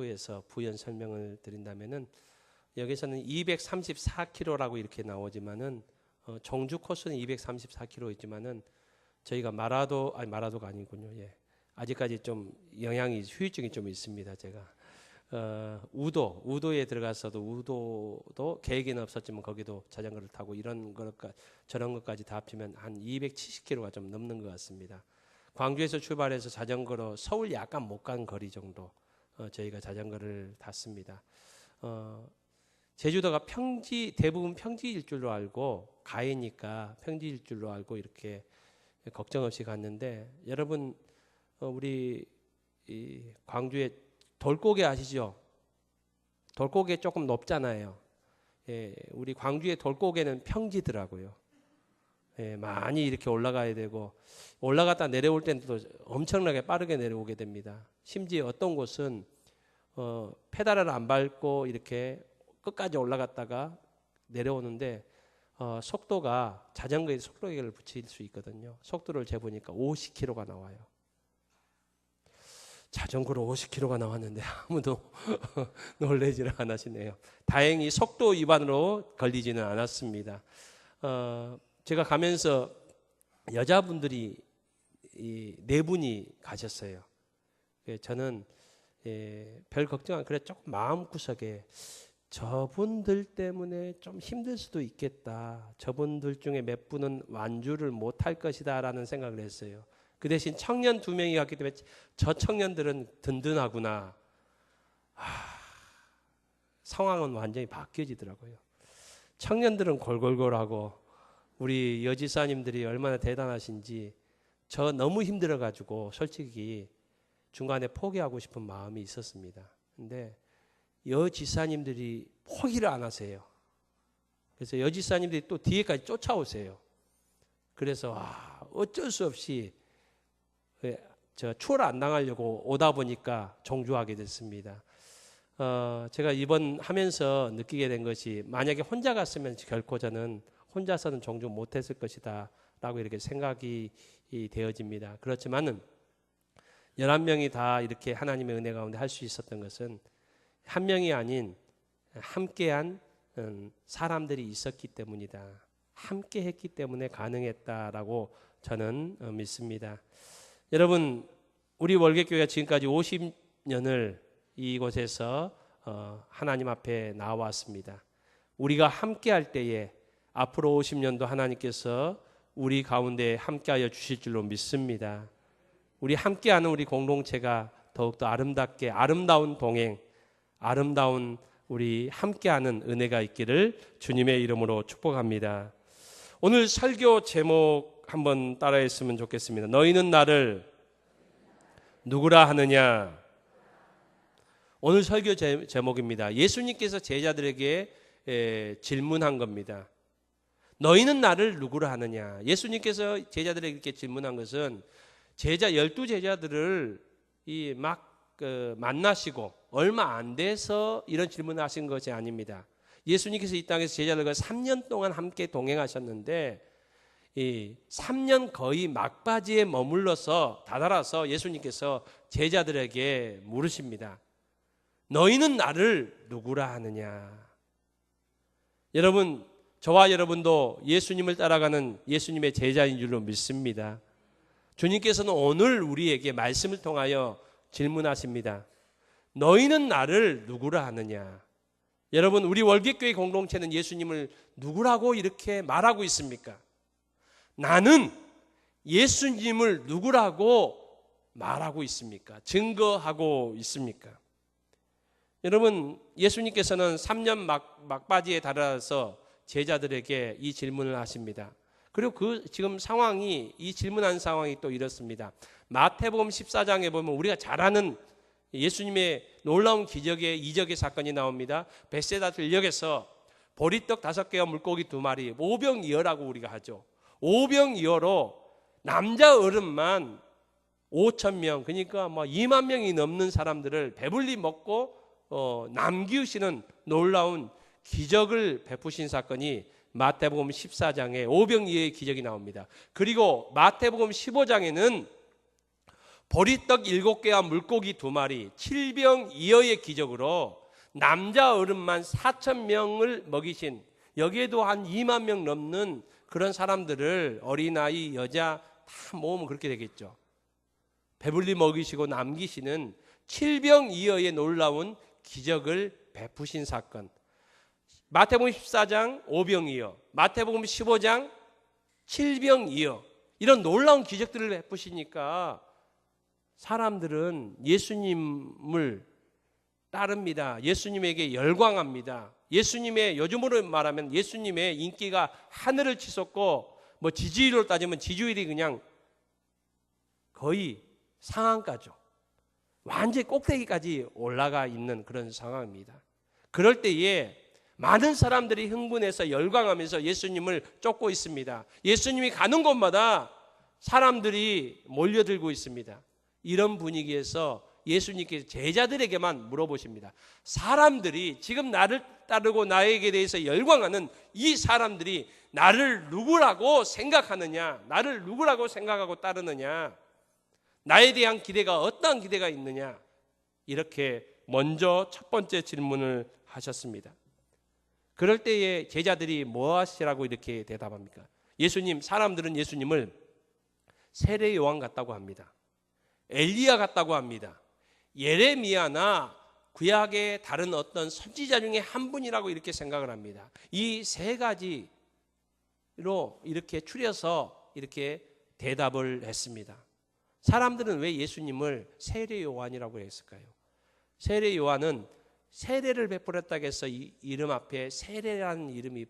에서 부연 설명을 드린다면은 여기서는 234km라고 이렇게 나오지만은 정주 코스는 234km이지만은 저희가 마라도가 아니군요. 예. 아직까지 좀 영향이 후유증이 좀 있습니다. 제가 우도에 들어가서도 우도도 계획에는 없었지만 거기도 자전거를 타고 이런 것까 저런 것까지 다 합치면 한 270km가 좀 넘는 것 같습니다. 광주에서 출발해서 자전거로 서울 약간 못 간 거리 정도 저희가 자전거를 탔습니다. 제주도가 대부분 평지일 줄로 알고 가해니까 평지일 줄로 알고 이렇게 걱정 없이 갔는데 여러분 우리 이 광주에 돌고개 아시죠? 돌고개 조금 높잖아요. 예, 우리 광주의 돌고개는 평지더라고요. 예, 많이 이렇게 올라가야 되고 올라갔다 내려올 때는 또 엄청나게 빠르게 내려오게 됩니다. 심지어 어떤 곳은 페달을 안 밟고 이렇게 끝까지 올라갔다가 내려오는데 속도가 자전거에 속도계를 붙일 수 있거든요. 속도를 재보니까 50km가 나와요. 자전거로 50km가 나왔는데 아무도 놀라지를 않으시네요. 다행히 속도 위반으로 걸리지는 않았습니다. 제가 가면서 여자분들이 4분이 가셨어요. 저는 별 걱정 안 그래 조금 마음구석에 저분들 때문에 좀 힘들 수도 있겠다. 저분들 중에 몇 분은 완주를 못할 것이다 라는 생각을 했어요. 그 대신 청년 2명이 갔기 때문에 저 청년들은 든든하구나. 상황은 완전히 바뀌어지더라고요. 청년들은 골골골하고 우리 여지사님들이 얼마나 대단하신지 저 너무 힘들어가지고 솔직히 중간에 포기하고 싶은 마음이 있었습니다. 근데 여지사님들이 포기를 안 하세요. 그래서 여지사님들이 또 뒤에까지 쫓아오세요. 그래서 어쩔 수 없이 추월 안 당하려고 오다 보니까 종주하게 됐습니다. 제가 이번 하면서 느끼게 된 것이 만약에 혼자 갔으면 결코 저는 혼자서는 종주 못했을 것이다 라고 이렇게 생각이 되어집니다. 그렇지만은 11명이 다 이렇게 하나님의 은혜 가운데 할 수 있었던 것은 한 명이 아닌 함께한 사람들이 있었기 때문이다. 함께 했기 때문에 가능했다라고 저는 믿습니다. 여러분 우리 월계교회가 지금까지 50년을 이곳에서 하나님 앞에 나왔습니다. 우리가 함께할 때에 앞으로 50년도 하나님께서 우리 가운데 함께하여 주실 줄로 믿습니다. 우리 함께하는 우리 공동체가 더욱더 아름답게 아름다운 동행, 아름다운 우리 함께하는 은혜가 있기를 주님의 이름으로 축복합니다. 오늘 설교 제목 한번 따라했으면 좋겠습니다. 너희는 나를 누구라 하느냐? 오늘 설교 제목입니다. 예수님께서 제자들에게 질문한 겁니다. 너희는 나를 누구라 하느냐? 예수님께서 제자들에게 이렇게 질문한 것은 12제자들을 만나시고 얼마 안 돼서 이런 질문을 하신 것이 아닙니다. 예수님께서 이 땅에서 제자들과 3년 동안 함께 동행하셨는데 이 3년 거의 막바지에 머물러서 다다라서 예수님께서 제자들에게 물으십니다. 너희는 나를 누구라 하느냐? 여러분, 저와 여러분도 예수님을 따라가는 예수님의 제자인 줄로 믿습니다. 주님께서는 오늘 우리에게 말씀을 통하여 질문하십니다. 너희는 나를 누구라 하느냐? 여러분, 우리 월계교회 공동체는 예수님을 누구라고 이렇게 말하고 있습니까? 나는 예수님을 누구라고 말하고 있습니까? 증거하고 있습니까? 여러분, 예수님께서는 3년 막바지에 달아서 제자들에게 이 질문을 하십니다. 그리고 지금 상황이 이 질문한 상황이 또 이렇습니다. 마태복음 14장에 보면 우리가 잘 아는 예수님의 놀라운 기적의 이적의 사건이 나옵니다. 벳세다 들녘에서 보리떡 5개와 물고기 2마리 오병이어라고 우리가 하죠. 오병이어로 남자 어른만 5,000명 그러니까 2만 명이 넘는 사람들을 배불리 먹고 남기우시는 놀라운 기적을 베푸신 사건이 마태복음 14장에 오병이어의 기적이 나옵니다. 그리고 마태복음 15장에는 보리떡 7개와 물고기 2마리, 7병2어의 기적으로 남자 어른만 4,000명을 먹이신, 여기에도 한 2만 명 넘는 그런 사람들을, 어린아이, 여자 다 모으면 그렇게 되겠죠. 배불리 먹이시고 남기시는 7병2어의 놀라운 기적을 베푸신 사건. 마태복음 14장 5병2어, 마태복음 15장 7병2어, 이런 놀라운 기적들을 베푸시니까 사람들은 예수님을 따릅니다. 예수님에게 열광합니다. 예수님의, 요즘으로 말하면 예수님의 인기가 하늘을 치솟고, 뭐 지지율로 따지면 지지율이 그냥 거의 상한가죠. 완전히 꼭대기까지 올라가 있는 그런 상황입니다. 그럴 때에 많은 사람들이 흥분해서 열광하면서 예수님을 쫓고 있습니다. 예수님이 가는 곳마다 사람들이 몰려들고 있습니다. 이런 분위기에서 예수님께서 제자들에게만 물어보십니다. 사람들이 지금 나를 따르고 나에게 대해서 열광하는 이 사람들이 나를 누구라고 생각하느냐, 나를 누구라고 생각하고 따르느냐, 나에 대한 기대가 어떠한 기대가 있느냐, 이렇게 먼저 첫 번째 질문을 하셨습니다. 그럴 때에 제자들이 뭐 하시라고 이렇게 대답합니까? 예수님, 사람들은 예수님을 세례 요한 같다고 합니다. 엘리야 같다고 합니다. 예레미야나 구약의 다른 어떤 선지자 중에 한 분이라고 이렇게 생각을 합니다. 이 세 가지로 이렇게 추려서 이렇게 대답을 했습니다. 사람들은 왜 예수님을 세례 요한이라고 했을까요? 세례 요한은 세례를 베풀었다고 해서 이 이름 앞에 세례라는 이름이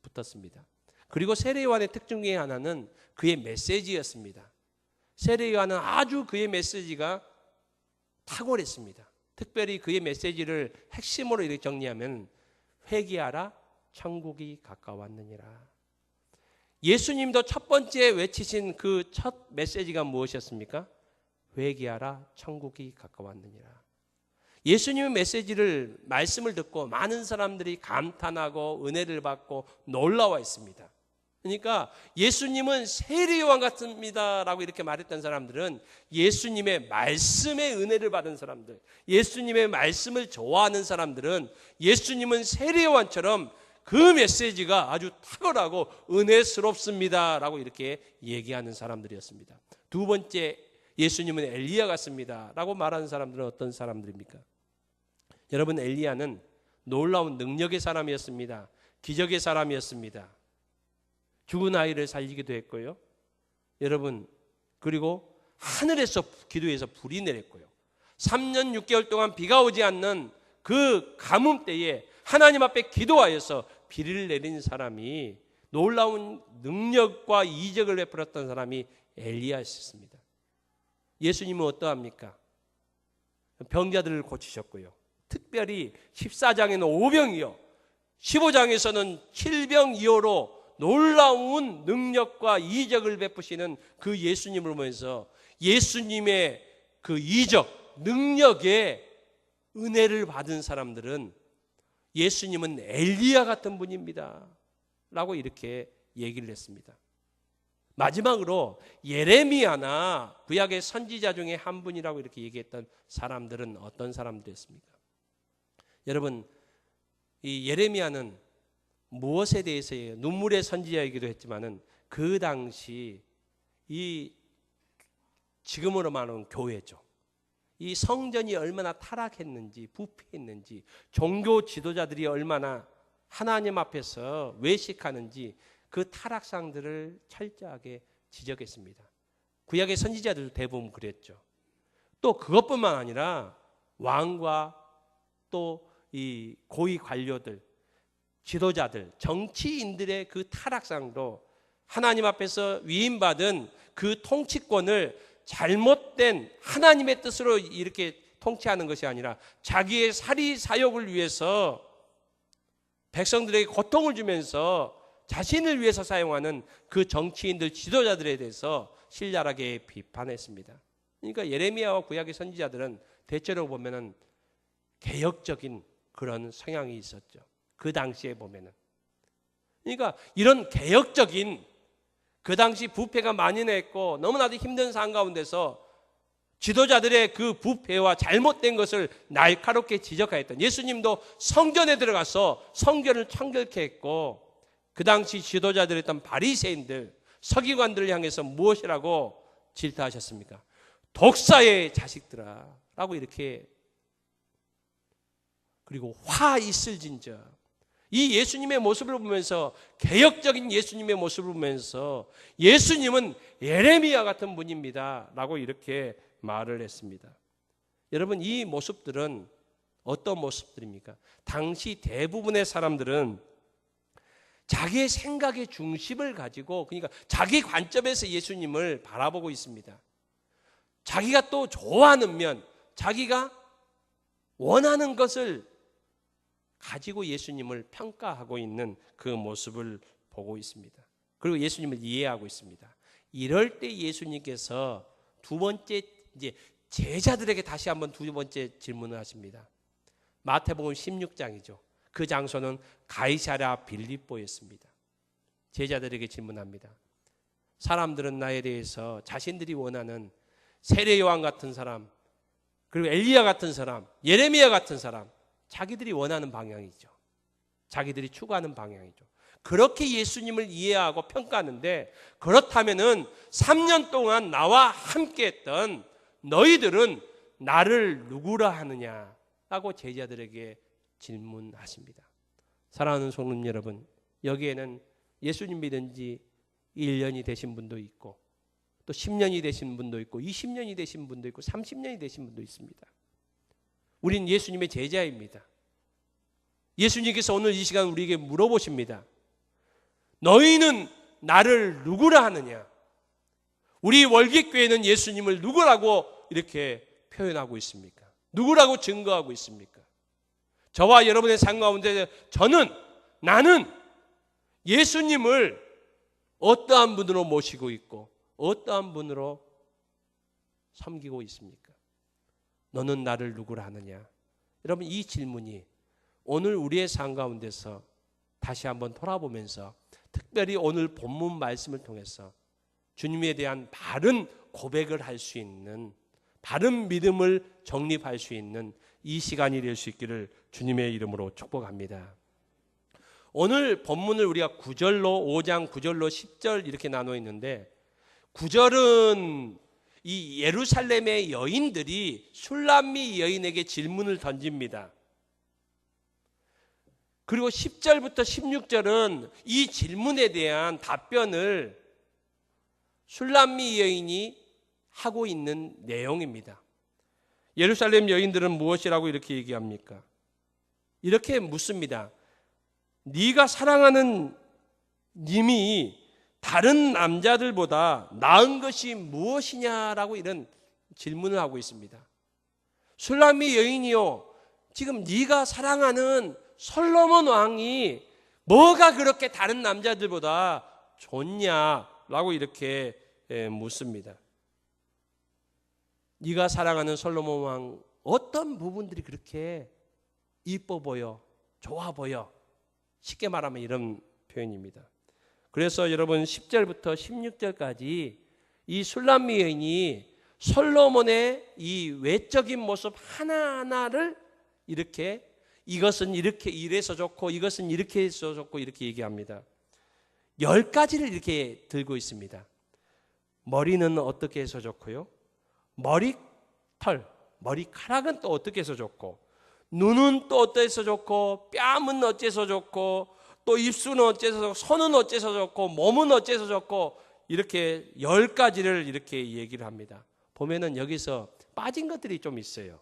붙었습니다. 그리고 세례 요한의 특징 중에 하나는 그의 메시지였습니다. 세례 요한은 아주 그의 메시지가 탁월했습니다. 특별히 그의 메시지를 핵심으로 이렇게 정리하면 회개하라, 천국이 가까웠느니라. 예수님도 첫 번째 외치신 그 첫 메시지가 무엇이었습니까? 회개하라, 천국이 가까웠느니라. 예수님의 메시지를, 말씀을 듣고 많은 사람들이 감탄하고 은혜를 받고 놀라워 했습니다. 그러니까 예수님은 세례요한 같습니다 라고 이렇게 말했던 사람들은 예수님의 말씀의 은혜를 받은 사람들, 예수님의 말씀을 좋아하는 사람들은 예수님은 세례요한처럼 그 메시지가 아주 탁월하고 은혜스럽습니다 라고 이렇게 얘기하는 사람들이었습니다. 두 번째, 예수님은 엘리야 같습니다 라고 말하는 사람들은 어떤 사람들입니까? 여러분, 엘리야는 놀라운 능력의 사람이었습니다. 기적의 사람이었습니다. 죽은 아이를 살리기도 했고요. 여러분, 그리고 하늘에서 기도해서 불이 내렸고요. 3년 6개월 동안 비가 오지 않는 그 가뭄 때에 하나님 앞에 기도하여서 비를 내린 사람이, 놀라운 능력과 이적을 베풀었던 사람이 엘리야였습니다. 예수님은 어떠합니까? 병자들을 고치셨고요. 특별히 14장에는 5병이요, 15장에서는 7병2어로 놀라운 능력과 이적을 베푸시는 그 예수님을 보면서 예수님의 그 이적, 능력에 은혜를 받은 사람들은 예수님은 엘리야 같은 분입니다 라고 이렇게 얘기를 했습니다. 마지막으로 예레미야나 구약의 선지자 중에 한 분이라고 이렇게 얘기했던 사람들은 어떤 사람들이었습니까? 여러분, 이 예레미야는 무엇에 대해서예요? 눈물의 선지자이기도 했지만은 그 당시 이 지금으로 말하는 교회죠. 이 성전이 얼마나 타락했는지, 부패했는지, 종교 지도자들이 얼마나 하나님 앞에서 외식하는지 그 타락상들을 철저하게 지적했습니다. 구약의 선지자들도 대부분 그랬죠. 또 그것뿐만 아니라 왕과 또 이 고위 관료들, 지도자들, 정치인들의 그 타락상도 하나님 앞에서 위임받은 그 통치권을 잘못된 하나님의 뜻으로 이렇게 통치하는 것이 아니라 자기의 사리사욕을 위해서 백성들에게 고통을 주면서 자신을 위해서 사용하는 그 정치인들, 지도자들에 대해서 신랄하게 비판했습니다. 그러니까 예레미야와 구약의 선지자들은 대체로 보면은 개혁적인 그런 성향이 있었죠. 그 당시에 보면은. 그러니까 이런 개혁적인, 그 당시 부패가 만연했고 너무나도 힘든 상황 가운데서 지도자들의 그 부패와 잘못된 것을 날카롭게 지적하였던, 예수님도 성전에 들어가서 성전을 청결케 했고, 그 당시 지도자들이었던 바리새인들, 서기관들을 향해서 무엇이라고 질타하셨습니까? 독사의 자식들아 라고 이렇게. 그리고 화 있을진저, 이 예수님의 모습을 보면서, 개혁적인 예수님의 모습을 보면서 예수님은 예레미야 같은 분입니다 라고 이렇게 말을 했습니다. 여러분, 이 모습들은 어떤 모습들입니까? 당시 대부분의 사람들은 자기의 생각의 중심을 가지고, 그러니까 자기 관점에서 예수님을 바라보고 있습니다. 자기가 또 좋아하는 면, 자기가 원하는 것을 가지고 예수님을 평가하고 있는 그 모습을 보고 있습니다. 그리고 예수님을 이해하고 있습니다. 이럴 때 예수님께서 두 번째, 이제 제자들에게 다시 한번 두 번째 질문을 하십니다. 마태복음 16장이죠. 그 장소는 가이사랴 빌립보였습니다. 제자들에게 질문합니다. 사람들은 나에 대해서 자신들이 원하는 세례 요한 같은 사람, 그리고 엘리야 같은 사람, 예레미야 같은 사람, 자기들이 원하는 방향이죠. 자기들이 추구하는 방향이죠. 그렇게 예수님을 이해하고 평가하는데, 그렇다면은 3년 동안 나와 함께 했던 너희들은 나를 누구라 하느냐라고 제자들에게 질문하십니다. 사랑하는 성도 여러분, 여기에는 예수님 믿은 지 1년이 되신 분도 있고, 또 10년이 되신 분도 있고, 20년이 되신 분도 있고, 30년이 되신 분도 있습니다. 우린 예수님의 제자입니다. 예수님께서 오늘 이 시간 우리에게 물어보십니다. 너희는 나를 누구라 하느냐? 우리 월깃교회는 예수님을 누구라고 이렇게 표현하고 있습니까? 누구라고 증거하고 있습니까? 저와 여러분의 삶 가운데 나는 예수님을 어떠한 분으로 모시고 있고 어떠한 분으로 섬기고 있습니까? 너는 나를 누구라 하느냐? 여러분, 이 질문이 오늘 우리의 삶 가운데서 다시 한번 돌아보면서, 특별히 오늘 본문 말씀을 통해서 주님에 대한 바른 고백을 할 수 있는, 바른 믿음을 정립할 수 있는 이 시간이 될 수 있기를 주님의 이름으로 축복합니다. 오늘 본문을 우리가 9절로 5장 9절로 10절 이렇게 나눠 있는데, 9절은 이 예루살렘의 여인들이 술람미 여인에게 질문을 던집니다. 그리고 10절부터 16절은 이 질문에 대한 답변을 술람미 여인이 하고 있는 내용입니다. 예루살렘 여인들은 무엇이라고 이렇게 얘기합니까? 이렇게 묻습니다. 네가 사랑하는 님이 다른 남자들보다 나은 것이 무엇이냐라고 이런 질문을 하고 있습니다. 술람미 여인이요, 지금 네가 사랑하는 솔로몬 왕이 뭐가 그렇게 다른 남자들보다 좋냐라고 이렇게 묻습니다. 네가 사랑하는 솔로몬 왕 어떤 부분들이 그렇게 이뻐 보여, 좋아 보여? 쉽게 말하면 이런 표현입니다. 그래서 여러분 10절부터 16절까지 이 술람미 여인이 솔로몬의 이 외적인 모습 하나하나를 이렇게, 이것은 이렇게 이래서 좋고 이것은 이렇게 해서 좋고 이렇게 얘기합니다. 10가지를 이렇게 들고 있습니다. 머리는 어떻게 해서 좋고요, 머리털, 머리카락은 또 어떻게 해서 좋고, 눈은 또 어때서 좋고, 뺨은 어째서 좋고, 또 입술은 어째서 좋고, 손은 어째서 좋고, 몸은 어째서 좋고, 이렇게 10가지를 이렇게 얘기를 합니다. 보면은 여기서 빠진 것들이 좀 있어요.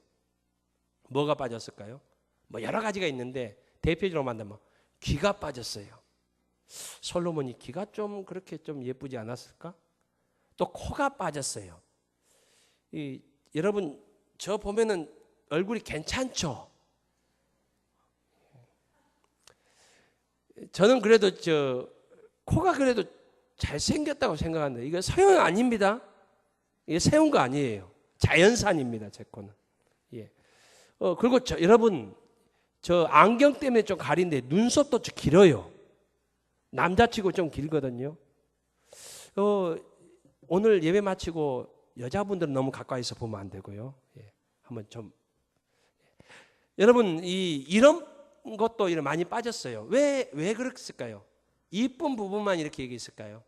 뭐가 빠졌을까요? 뭐 여러 가지가 있는데 대표적으로 만나면 귀가 빠졌어요. 솔로몬이 귀가 좀 그렇게 좀 예쁘지 않았을까? 또 코가 빠졌어요. 여러분, 저 보면은 얼굴이 괜찮죠? 저는 그래도 코가 그래도 잘생겼다고 생각하는데, 이거 서양 아닙니다. 이게 세운 거 아니에요. 자연산입니다, 제 코는. 예. 그리고 여러분, 저 안경 때문에 좀 가린데 눈썹도 좀 길어요. 남자치고 좀 길거든요. 오늘 예배 마치고 여자분들은 너무 가까이서 보면 안 되고요. 예, 한번 좀 여러분 이런 것도 많이 빠졌어요. 왜 그랬을까요? 이쁜 부분만 이렇게 얘기했을까요?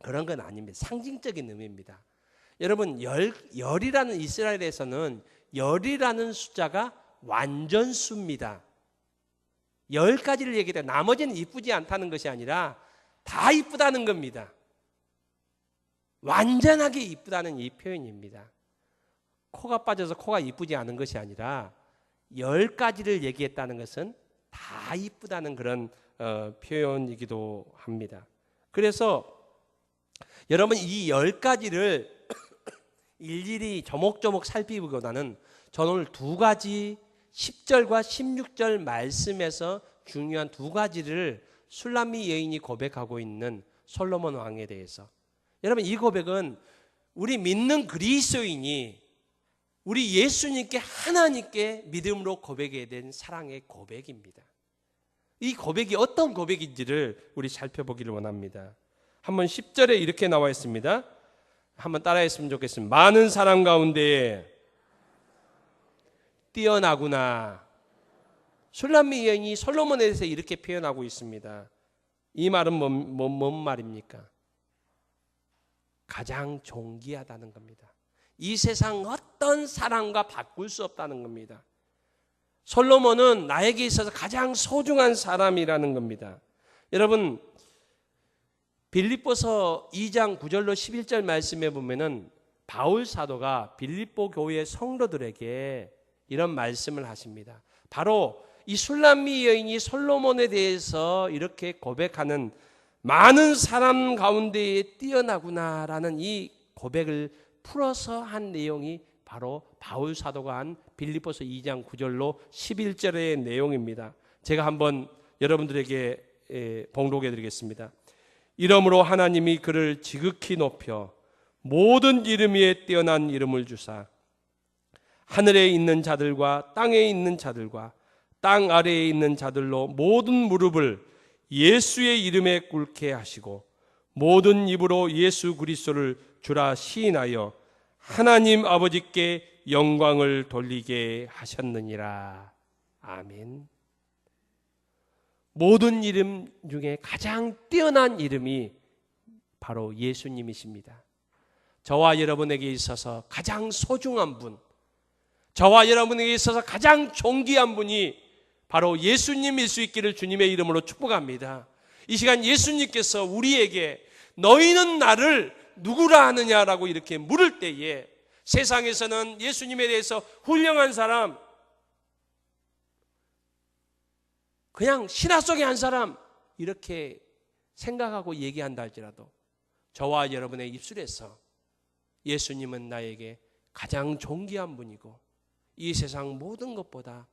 그런 건 아닙니다. 상징적인 의미입니다. 여러분 열이라는 이스라엘에서는 열이라는 숫자가 완전수입니다. 10가지를 얘기해 나머지는 이쁘지 않다는 것이 아니라 다 이쁘다는 겁니다. 완전하게 이쁘다는 이 표현입니다. 코가 빠져서 코가 이쁘지 않은 것이 아니라 10가지를 얘기했다는 것은 다 이쁘다는 그런 표현이기도 합니다. 그래서 여러분 이 10가지를 일일이 조목조목 살피기보다는 저는 오늘 2가지 10절과 16절 말씀에서 중요한 2가지를 술람미 여인이 고백하고 있는 솔로몬 왕에 대해서, 여러분 이 고백은 우리 믿는 그리스도인이 우리 예수님께 하나님께 믿음으로 고백해야 된 사랑의 고백입니다. 이 고백이 어떤 고백인지를 우리 살펴보기를 원합니다. 한번 10절에 이렇게 나와 있습니다. 한번 따라했으면 좋겠습니다. 많은 사람 가운데 뛰어나구나. 술람미 여인이 솔로몬에 대해서 이렇게 표현하고 있습니다. 이 말은 뭔 말입니까? 가장 존귀하다는 겁니다. 이 세상 어떤 사람과 바꿀 수 없다는 겁니다. 솔로몬은 나에게 있어서 가장 소중한 사람이라는 겁니다. 여러분 빌립보서 2장 9절로 11절 말씀에 보면은 바울 사도가 빌립보 교회 성도들에게 이런 말씀을 하십니다. 바로 이 술람미 여인이 솔로몬에 대해서 이렇게 고백하는 많은 사람 가운데에 뛰어나구나라는 이 고백을 풀어서 한 내용이 바로 바울 사도가 한 빌립보서 2장 9절로 11절의 내용입니다. 제가 한번 여러분들에게 봉독해 드리겠습니다. 이러므로 하나님이 그를 지극히 높여 모든 이름 위에 뛰어난 이름을 주사 하늘에 있는 자들과 땅에 있는 자들과 땅 아래에 있는 자들로 모든 무릎을 예수의 이름에 꿇게 하시고 모든 입으로 예수 그리스도를 주라 시인하여 하나님 아버지께 영광을 돌리게 하셨느니라. 아멘. 모든 이름 중에 가장 뛰어난 이름이 바로 예수님이십니다. 저와 여러분에게 있어서 가장 소중한 분, 저와 여러분에게 있어서 가장 존귀한 분이 바로 예수님일 수 있기를 주님의 이름으로 축복합니다. 이 시간 예수님께서 우리에게 너희는 나를 누구라 하느냐라고 이렇게 물을 때에 세상에서는 예수님에 대해서 훌륭한 사람, 그냥 신화 속의 한 사람 이렇게 생각하고 얘기한다 할지라도 저와 여러분의 입술에서 예수님은 나에게 가장 존귀한 분이고 이 세상 모든 것보다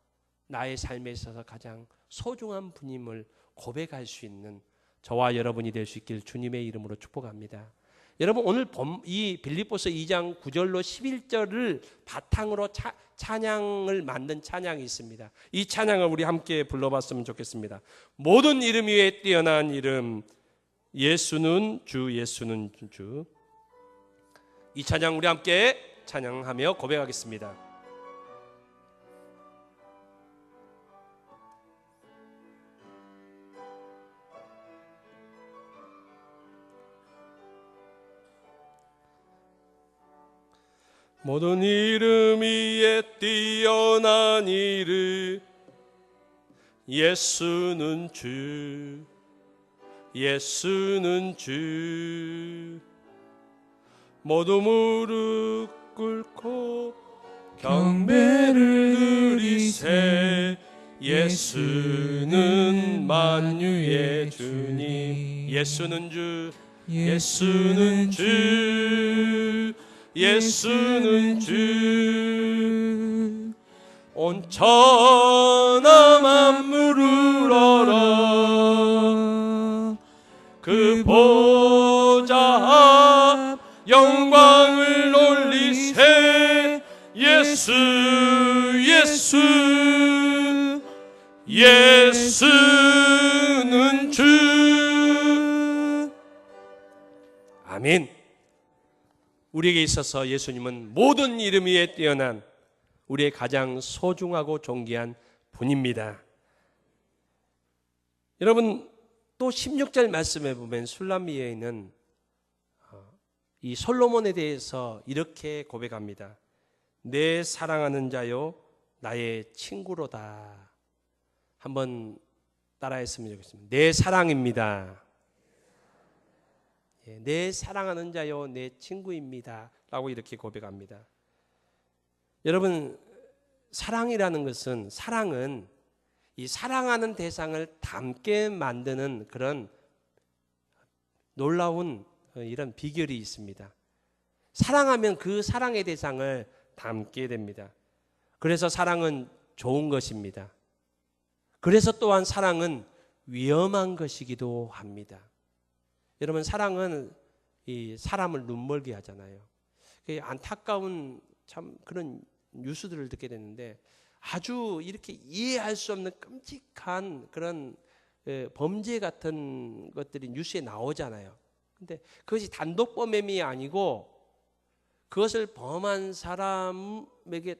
나의 삶에 있어서 가장 소중한 분임을 고백할 수 있는 저와 여러분이 될 수 있길 주님의 이름으로 축복합니다. 여러분 오늘 이 빌립보서 2장 9절로 11절을 바탕으로 찬양을 만든 찬양이 있습니다. 이 찬양을 우리 함께 불러봤으면 좋겠습니다. 모든 이름 위에 뛰어난 이름 예수는 주, 예수는 주. 이 찬양 우리 함께 찬양하며 고백하겠습니다. 모든 이름 위에 뛰어난 이름 예수는 주, 예수는 주. 모두 무릎 꿇고 경배를 드리세 예수는 만유의 주님. 예수는 주, 예수는 주, 예수는 주. 온 천하 만물을 알아 그 보좌 앞 영광을 올리세 예수, 예수, 예수는 주. 아멘. 우리에게 있어서 예수님은 모든 이름 위에 뛰어난 우리의 가장 소중하고 존귀한 분입니다. 여러분, 또 16절 말씀에 보면 술람미 여인은 이 솔로몬에 대해서 이렇게 고백합니다. 내 사랑하는 자요 나의 친구로다. 한번 따라했으면 좋겠습니다. 내 사랑입니다. 내 사랑하는 자요 내 친구입니다 라고 이렇게 고백합니다. 여러분, 사랑이라는 것은, 사랑은 이 사랑하는 대상을 닮게 만드는 그런 놀라운 이런 비결이 있습니다. 사랑하면 그 사랑의 대상을 닮게 됩니다. 그래서 사랑은 좋은 것입니다. 그래서 또한 사랑은 위험한 것이기도 합니다. 여러분, 사랑은 이 사람을 눈멀게 하잖아요. 안타까운 참 그런 뉴스들을 듣게 되는데 아주 이렇게 이해할 수 없는 끔찍한 그런 범죄 같은 것들이 뉴스에 나오잖아요. 근데 그것이 단독 범행이 아니고 그것을 범한 사람에게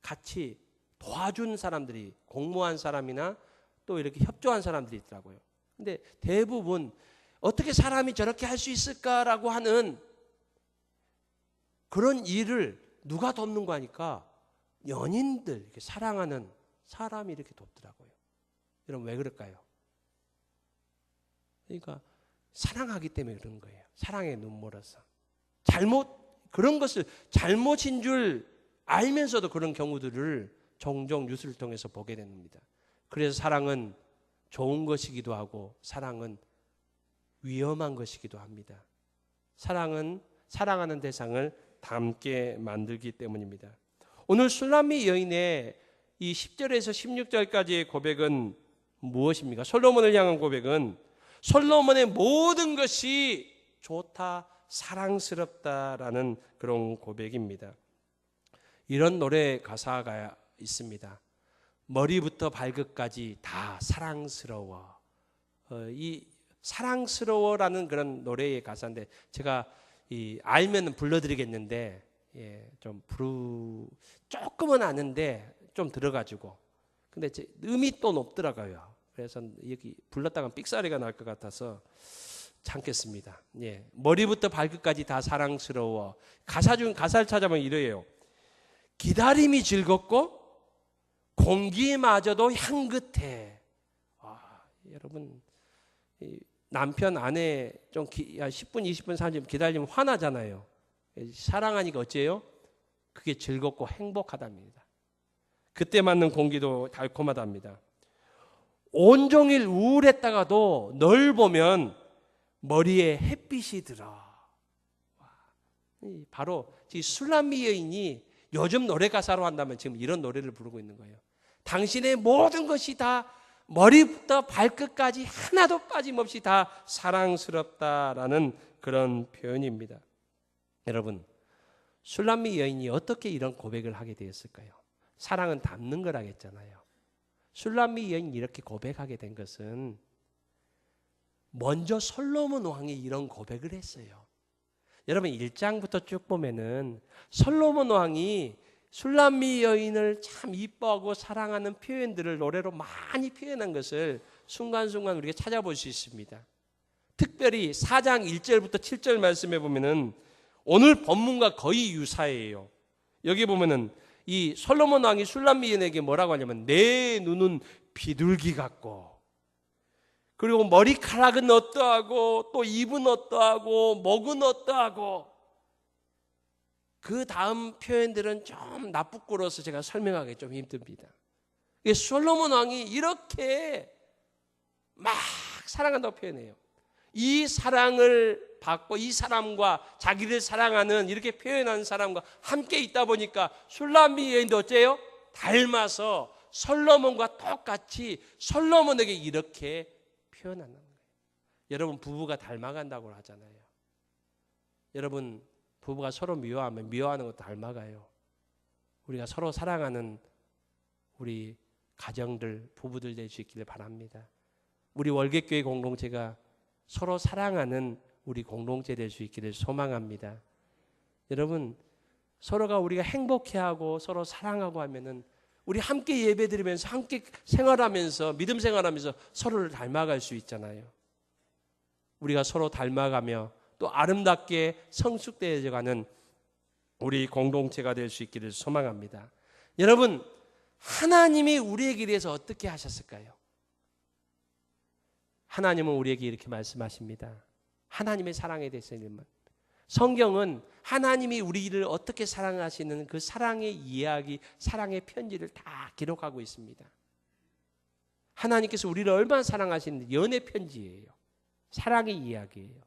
같이 도와준 사람들이, 공모한 사람이나 또 이렇게 협조한 사람들이 있더라고요. 근데 대부분 어떻게 사람이 저렇게 할 수 있을까라고 하는 그런 일을 누가 돕는 거 하니까 연인들, 이렇게 사랑하는 사람이 이렇게 돕더라고요. 여러분, 왜 그럴까요? 그러니까 사랑하기 때문에 그런 거예요. 사랑에 눈물어서. 그런 것을 잘못인 줄 알면서도 그런 경우들을 종종 뉴스를 통해서 보게 됩니다. 그래서 사랑은 좋은 것이기도 하고 사랑은 위험한 것이기도 합니다. 사랑은 사랑하는 대상을 닮게 만들기 때문입니다. 오늘 술람미 여인의 이 10절에서 16절까지의 고백은 무엇입니까? 솔로몬을 향한 고백은 솔로몬의 모든 것이 좋다, 사랑스럽다라는 그런 고백입니다. 이런 노래 가사가 있습니다. 머리부터 발끝까지 다 사랑스러워. 이 사랑스러워라는 그런 노래의 가사인데 제가 알면 불러드리겠는데 조금은 아는데 좀 들어가지고 근데 음이 또 높더라고요. 그래서 여기 불렀다가 삑사리가 날 것 같아서 참겠습니다. 머리부터 발끝까지 다 사랑스러워. 가사를 찾아보면 이래요. 기다림이 즐겁고 공기마저도 향긋해. 여러분, 남편 아내 좀 10분 20분 30분 기다리면 화나잖아요. 사랑하니까 어째요? 그게 즐겁고 행복하답니다. 그때 맞는 공기도 달콤하답니다. 온종일 우울했다가도 널 보면 머리에 햇빛이 들어. 바로 술람미 여인이 요즘 노래 가사로 한다면 지금 이런 노래를 부르고 있는 거예요. 당신의 모든 것이 다 머리부터 발끝까지 하나도 빠짐없이 다 사랑스럽다라는 그런 표현입니다. 여러분, 술람미 여인이 어떻게 이런 고백을 하게 되었을까요? 사랑은 닮는 거라고 했잖아요. 술람미 여인이 이렇게 고백하게 된 것은 먼저 솔로몬 왕이 이런 고백을 했어요. 여러분, 1장부터 쭉 보면은 솔로몬 왕이 술람미 여인을 참 이뻐하고 사랑하는 표현들을 노래로 많이 표현한 것을 순간순간 우리가 찾아볼 수 있습니다. 특별히 4장 1절부터 7절 말씀에 보면은 오늘 본문과 거의 유사해요. 여기 보면은 이 솔로몬 왕이 술람미 여인에게 뭐라고 하냐면 내 눈은 비둘기 같고 그리고 머리카락은 어떠하고 또 입은 어떠하고 목은 어떠하고 그 다음 표현들은 좀 나쁘고로서 제가 설명하기 좀 힘듭니다. 솔로몬 왕이 이렇게 막 사랑한다고 표현해요. 이 사랑을 받고 이 사람과 자기를 사랑하는 이렇게 표현하는 사람과 함께 있다 보니까 술람미 여인도 어째요? 닮아서 솔로몬과 똑같이 솔로몬에게 이렇게 표현하는 거예요. 여러분, 부부가 닮아간다고 하잖아요. 여러분, 부부가 서로 미워하면 미워하는 것도 닮아가요. 우리가 서로 사랑하는 우리 가정들, 부부들 될 수 있기를 바랍니다. 우리 월계교회 공동체가 서로 사랑하는 우리 공동체 될 수 있기를 소망합니다. 여러분, 서로가 우리가 행복해하고 서로 사랑하고 하면은 우리 함께 예배드리면서 함께 생활하면서 믿음 생활하면서 서로를 닮아갈 수 있잖아요. 우리가 서로 닮아가며 또 아름답게 성숙되어가는 우리 공동체가 될 수 있기를 소망합니다. 여러분, 하나님이 우리에게 대해서 어떻게 하셨을까요? 하나님은 우리에게 이렇게 말씀하십니다. 하나님의 사랑에 대해서 성경은 하나님이 우리를 어떻게 사랑하시는 그 사랑의 이야기, 사랑의 편지를 다 기록하고 있습니다. 하나님께서 우리를 얼마나 사랑하시는지 연애 편지예요. 사랑의 이야기예요.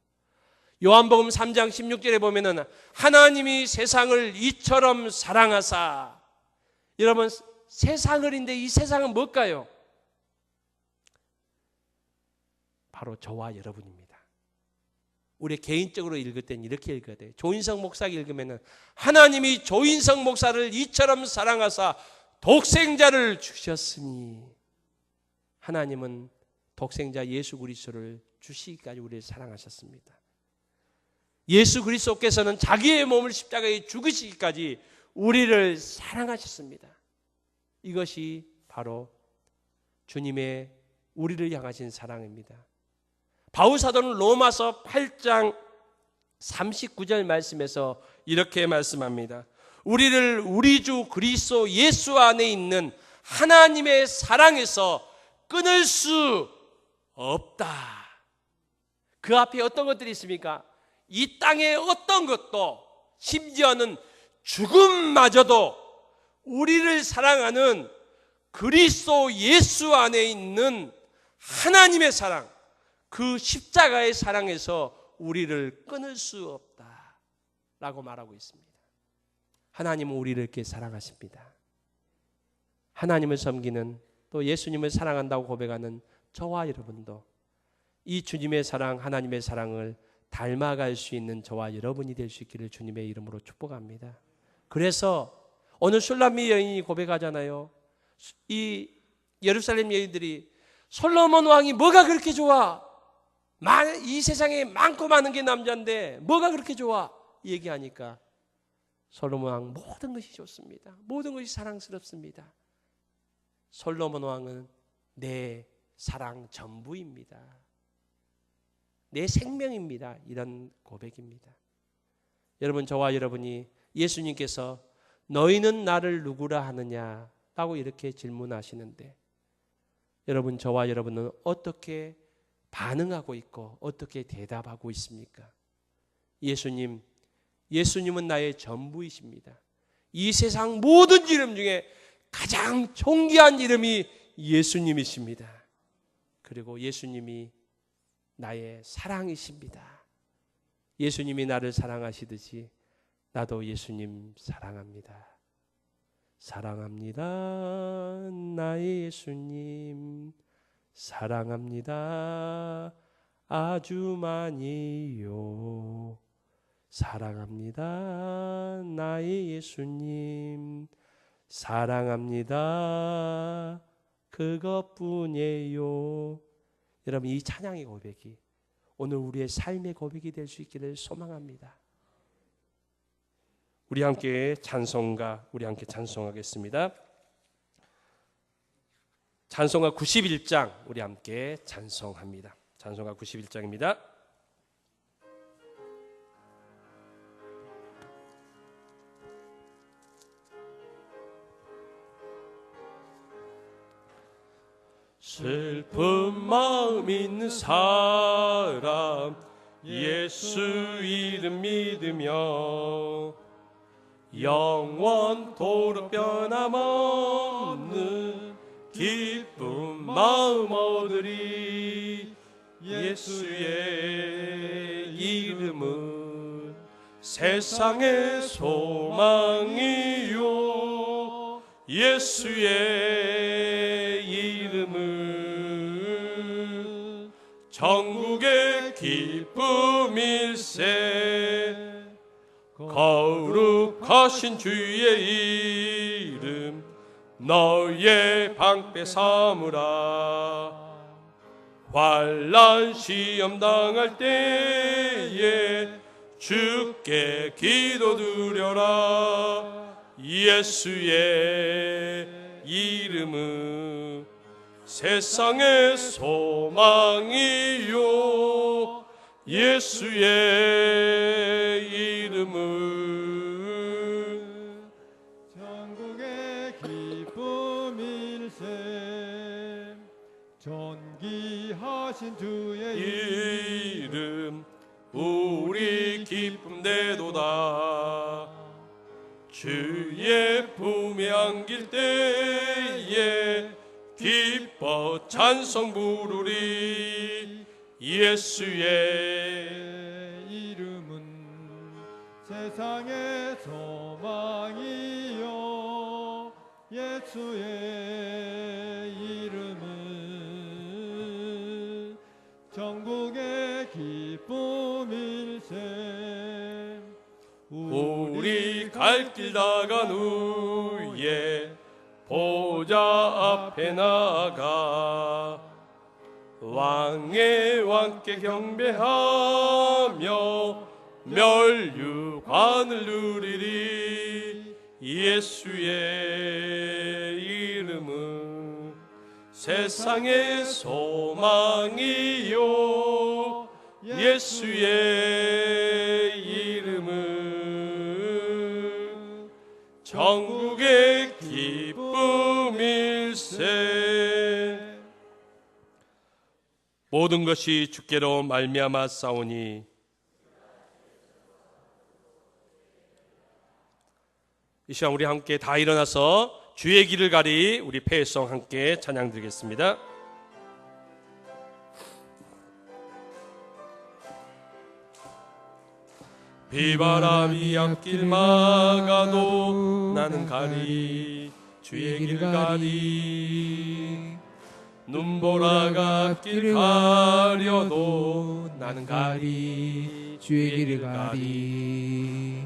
요한복음 3장 16절에 보면은 하나님이 세상을 이처럼 사랑하사. 여러분, 세상을인데 이 세상은 뭘까요? 바로 저와 여러분입니다. 우리 개인적으로 읽을 때는 이렇게 읽어야 돼요. 조인성 목사가 읽으면 하나님이 조인성 목사를 이처럼 사랑하사 독생자를 주셨으니. 하나님은 독생자 예수 그리스도를 주시기까지 우리를 사랑하셨습니다. 예수 그리스도께서는 자기의 몸을 십자가에 죽으시기까지 우리를 사랑하셨습니다. 이것이 바로 주님의 우리를 향하신 사랑입니다. 바울 사도는 로마서 8장 39절 말씀에서 이렇게 말씀합니다. 우리를 우리 주 그리스도 예수 안에 있는 하나님의 사랑에서 끊을 수 없다. 그 앞에 어떤 것들이 있습니까? 이 땅의 어떤 것도, 심지어는 죽음마저도 우리를 사랑하는 그리스도 예수 안에 있는 하나님의 사랑, 그 십자가의 사랑에서 우리를 끊을 수 없다라고 말하고 있습니다. 하나님은 우리를 이렇게 사랑하십니다. 하나님을 섬기는, 또 예수님을 사랑한다고 고백하는 저와 여러분도 이 주님의 사랑, 하나님의 사랑을 닮아갈 수 있는 저와 여러분이 될 수 있기를 주님의 이름으로 축복합니다. 그래서 오늘 술람미 여인이 고백하잖아요. 이 예루살렘 여인들이 솔로몬 왕이 뭐가 그렇게 좋아? 이 세상에 많고 많은 게 남자인데 뭐가 그렇게 좋아? 얘기하니까 솔로몬 왕 모든 것이 좋습니다. 모든 것이 사랑스럽습니다. 솔로몬 왕은 내 사랑 전부입니다. 내 생명입니다. 이런 고백입니다. 여러분, 저와 여러분이 예수님께서 너희는 나를 누구라 하느냐 라고 이렇게 질문하시는데 여러분, 저와 여러분은 어떻게 반응하고 있고 어떻게 대답하고 있습니까? 예수님은 나의 전부이십니다. 이 세상 모든 이름 중에 가장 존귀한 이름이 예수님이십니다. 그리고 예수님이 나의 사랑이십니다. 예수님이 나를 사랑하시듯이 나도 예수님 사랑합니다. 사랑합니다. 나의 예수님 사랑합니다. 아주 많이요. 사랑합니다. 나의 예수님 사랑합니다. 그것뿐이에요. 여러분, 이 찬양의 고백이 오늘 우리의 삶의 고백이 될 수 있기를 소망합니다. 우리 함께 찬송하겠습니다. 찬송가 91장 우리 함께 찬송합니다. 찬송가 91장입니다. 슬픈 마음 있는 사람 예수 이름 믿으며 영원토록 변함없는 기쁜 마음 얻으리. 예수의 이름은 세상의 소망이요 예수의 이름은 전국의 기쁨일세. 거룩하신 주의 이름 너의 방패 삼으라. 환난 시험 당할 때에 주께 기도드려라. 예수의 이름은 세상의 소망이요, 예수의 이름은 천국의 기쁨일세. 존귀하신 주의 이름 우리 기쁨 되도다. 주의 품에 안길 때에 기뻐 찬송 부르리. 예수의 이름은 세상의 소망이요, 예수의 이름은 전국의 기쁨일세. 우리 갈 길 다간 후에 보좌 앞에 나가 왕의 왕께 경배하며 멸류관을 누리리. 예수의 이름은 세상의 소망이요, 예수의 이름은 전국의 기쁨일세. 모든 것이 주께로 말미암아 싸우니 이 시간 우리 함께 다 일어나서 주의 길을 가리 우리 패송 함께 찬양 드리겠습니다. 비바람이 앞길 막아도 나는 가리 주의 길을 가리. 눈보라가 앞길 가려도 나는 가리 주의 길을 가리.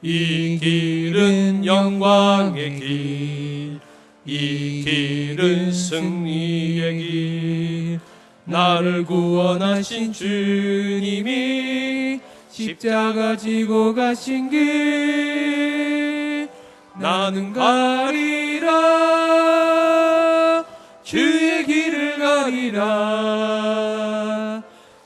이 길은 영광의 길, 이 길은 승리의 길. 나를 구원하신 주님이 십자가 지고 가신 길 나는 가리라. 주의 길을 가리라.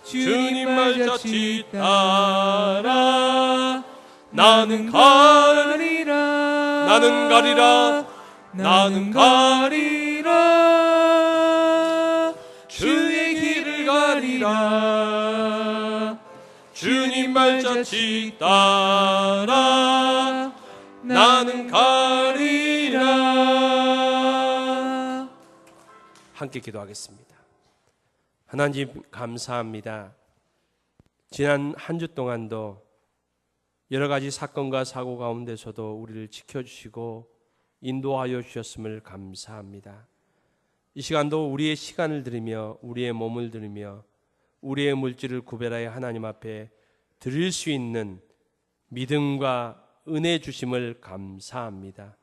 주님 말자치 따라 나는 가리라. 나는 가리라. 나는 가리라. 주의 길을 가리라. 주님 말자치 따라 나는 가리라. 함께 기도하겠습니다. 하나님 감사합니다. 지난 한 주 동안도 여러 가지 사건과 사고 가운데서도 우리를 지켜주시고 인도하여 주셨음을 감사합니다. 이 시간도 우리의 시간을 들이며 우리의 몸을 들이며 우리의 물질을 구별하여 하나님 앞에 드릴 수 있는 믿음과 은혜 주심을 감사합니다.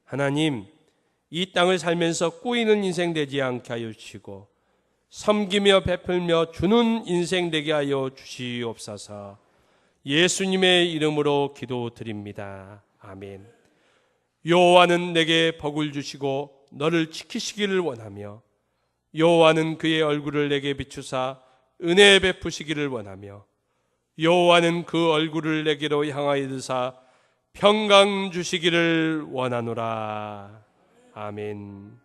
하나님, 이 땅을 살면서 꼬이는 인생 되지 않게 하여 주시고 섬기며 베풀며 주는 인생 되게 하여 주시옵소서. 예수님의 이름으로 기도드립니다. 아멘. 여호와는 내게 복을 주시고 너를 지키시기를 원하며 여호와는 그의 얼굴을 내게 비추사 은혜 베푸시기를 원하며 여호와는 그 얼굴을 내게로 향하여 드사 평강 주시기를 원하노라. 아멘.